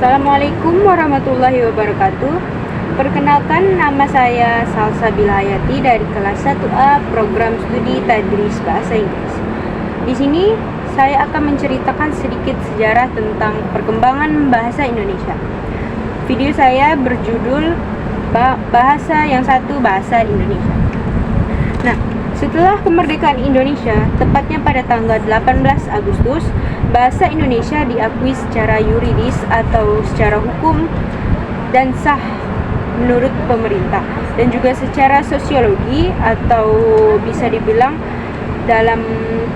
Assalamualaikum warahmatullahi wabarakatuh. Perkenalkan, nama saya Salsabila Hayati dari kelas 1A program studi Tadris Bahasa Inggris. Di sini saya akan menceritakan sedikit sejarah tentang perkembangan bahasa Indonesia. Video saya berjudul Bahasa yang Satu, Bahasa Indonesia. Nah, setelah kemerdekaan Indonesia, tepatnya pada tanggal 18 Agustus, bahasa Indonesia diakui secara yuridis atau secara hukum dan sah menurut pemerintah, dan juga secara sosiologi atau bisa dibilang dalam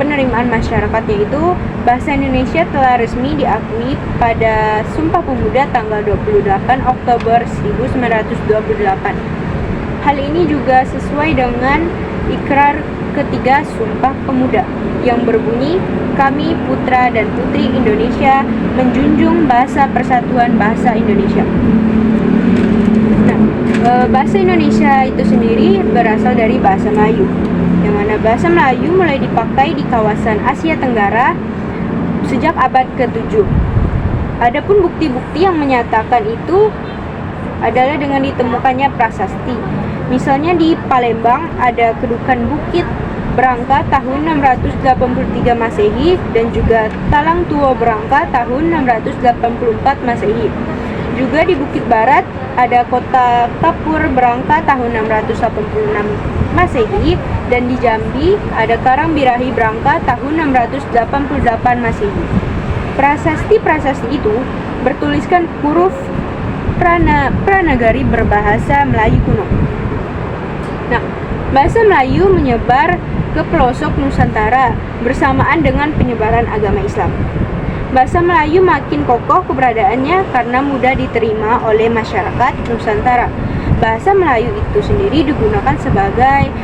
penerimaan masyarakatnya itu bahasa Indonesia telah resmi diakui pada Sumpah Pemuda tanggal 28 Oktober 1928. Hal ini juga sesuai dengan Ikrar ketiga Sumpah Pemuda yang berbunyi, "Kami putra dan putri Indonesia menjunjung bahasa persatuan bahasa Indonesia." Nah, bahasa Indonesia itu sendiri berasal dari bahasa Melayu, yang mana bahasa Melayu mulai dipakai di kawasan Asia Tenggara sejak abad ke-7. Adapun bukti-bukti yang menyatakan itu adalah dengan ditemukannya prasasti. Misalnya di Palembang ada kedukan Bukit Berangka tahun 683 Masehi dan juga Talang Tua Berangka tahun 684 Masehi. Juga di Bukit Barat ada kota Kapur Berangka tahun 686 Masehi, dan di Jambi ada Karang Birahi Berangka tahun 688 Masehi. Prasasti-prasasti itu bertuliskan huruf Pranagari berbahasa Melayu kuno. Nah, bahasa Melayu menyebar ke pelosok Nusantara bersamaan dengan penyebaran agama Islam. Bahasa Melayu makin kokoh keberadaannya karena mudah diterima oleh masyarakat Nusantara. Bahasa Melayu itu sendiri digunakan sebagai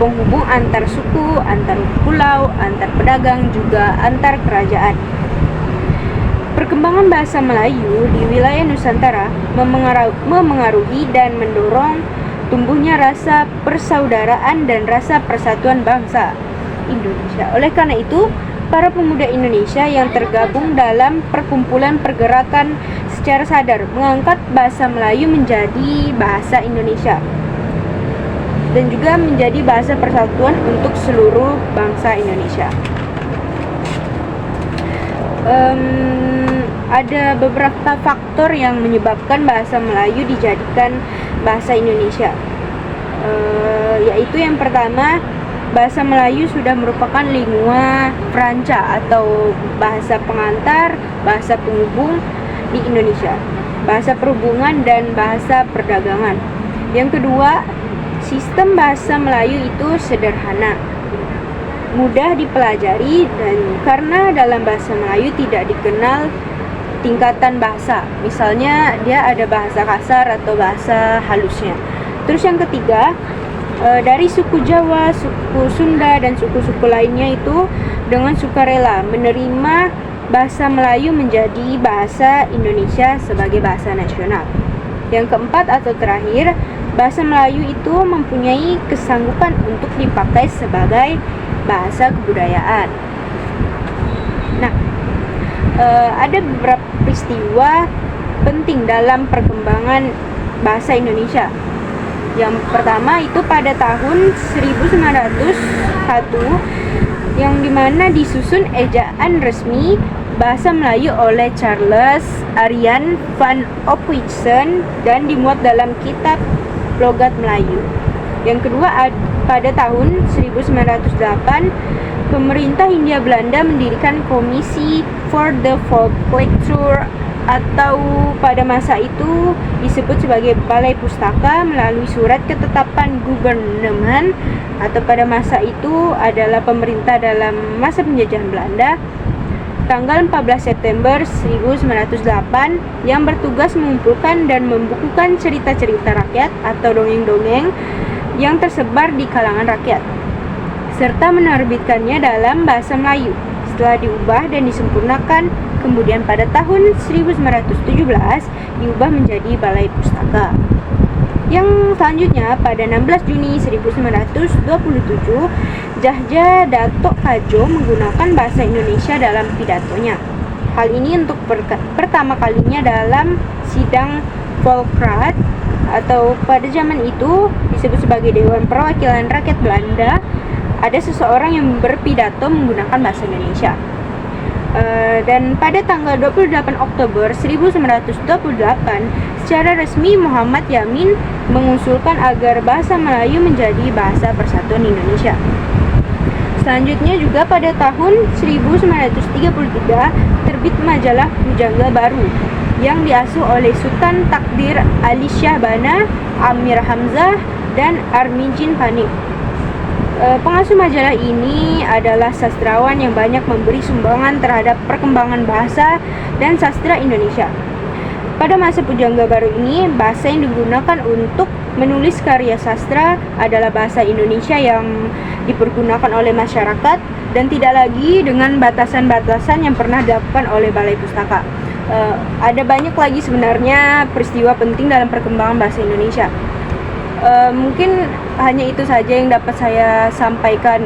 penghubung antar suku, antar pulau, antar pedagang, juga antar kerajaan. Perkembangan bahasa Melayu di wilayah Nusantara memengaruhi dan mendorong tumbuhnya rasa persaudaraan dan rasa persatuan bangsa Indonesia. Oleh karena itu, para pemuda Indonesia yang tergabung dalam perkumpulan pergerakan secara sadar mengangkat bahasa Melayu menjadi bahasa Indonesia dan juga menjadi bahasa persatuan untuk seluruh bangsa Indonesia. Ada beberapa faktor yang menyebabkan bahasa Melayu dijadikan bahasa Indonesia, yaitu yang pertama, bahasa Melayu sudah merupakan lingua franca atau bahasa pengantar, bahasa penghubung di Indonesia, bahasa perhubungan dan bahasa perdagangan. Yang kedua, sistem bahasa Melayu itu sederhana, mudah dipelajari, dan karena dalam bahasa Melayu tidak dikenal tingkatan bahasa, misalnya dia ada bahasa kasar atau bahasa halusnya. Terus yang ketiga, dari suku Jawa, suku Sunda, dan suku-suku lainnya itu dengan sukarela menerima bahasa Melayu menjadi bahasa Indonesia sebagai bahasa nasional. Yang keempat atau terakhir, bahasa Melayu itu mempunyai kesanggupan untuk dipakai sebagai bahasa kebudayaan. Nah, ada beberapa peristiwa penting dalam perkembangan bahasa Indonesia. Yang pertama itu pada tahun 1901, yang dimana disusun ejaan resmi bahasa Melayu oleh Charles Arian van Ophuijsen dan dimuat dalam kitab Logat Melayu. Yang kedua, pada tahun 1908, pemerintah Hindia Belanda mendirikan Komisi for the Folklecture, atau pada masa itu disebut sebagai Balai Pustaka, melalui surat ketetapan Gouvernement, atau pada masa itu adalah pemerintah dalam masa penjajahan Belanda, tanggal 14 September 1908, yang bertugas mengumpulkan dan membukukan cerita-cerita rakyat atau dongeng-dongeng yang tersebar di kalangan rakyat, serta menerbitkannya dalam bahasa Melayu. Setelah diubah dan disempurnakan, kemudian pada tahun 1917 diubah menjadi Balai Pustaka. Yang selanjutnya, pada 16 Juni 1927, Djajah Datuk Kadjo menggunakan bahasa Indonesia dalam pidatonya. Hal ini untuk pertama kalinya dalam sidang Volksraad, atau pada zaman itu disebut sebagai Dewan Perwakilan Rakyat Belanda. Ada seseorang yang berpidato menggunakan bahasa Indonesia. Dan pada tanggal 28 Oktober 1928 secara resmi Muhammad Yamin mengusulkan agar bahasa Melayu menjadi bahasa persatuan Indonesia. Selanjutnya juga pada tahun 1933 terbit majalah Pujangga Baru yang diasuh oleh Sultan Takdir Ali Shah Bana, Amir Hamzah, dan Armijin Panik. Pengasuh majalah ini adalah sastrawan yang banyak memberi sumbangan terhadap perkembangan bahasa dan sastra Indonesia. Pada masa Pujangga Baru ini, bahasa yang digunakan untuk menulis karya sastra adalah bahasa Indonesia yang dipergunakan oleh masyarakat dan tidak lagi dengan batasan-batasan yang pernah dilakukan oleh Balai Pustaka. Ada banyak lagi sebenarnya peristiwa penting dalam perkembangan bahasa Indonesia. Mungkin hanya itu saja yang dapat saya sampaikan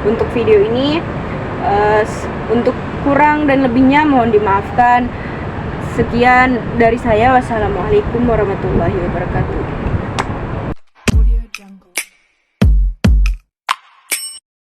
untuk video ini. Untuk kurang dan lebihnya mohon dimaafkan. Sekian dari saya. Wassalamualaikum warahmatullahi wabarakatuh.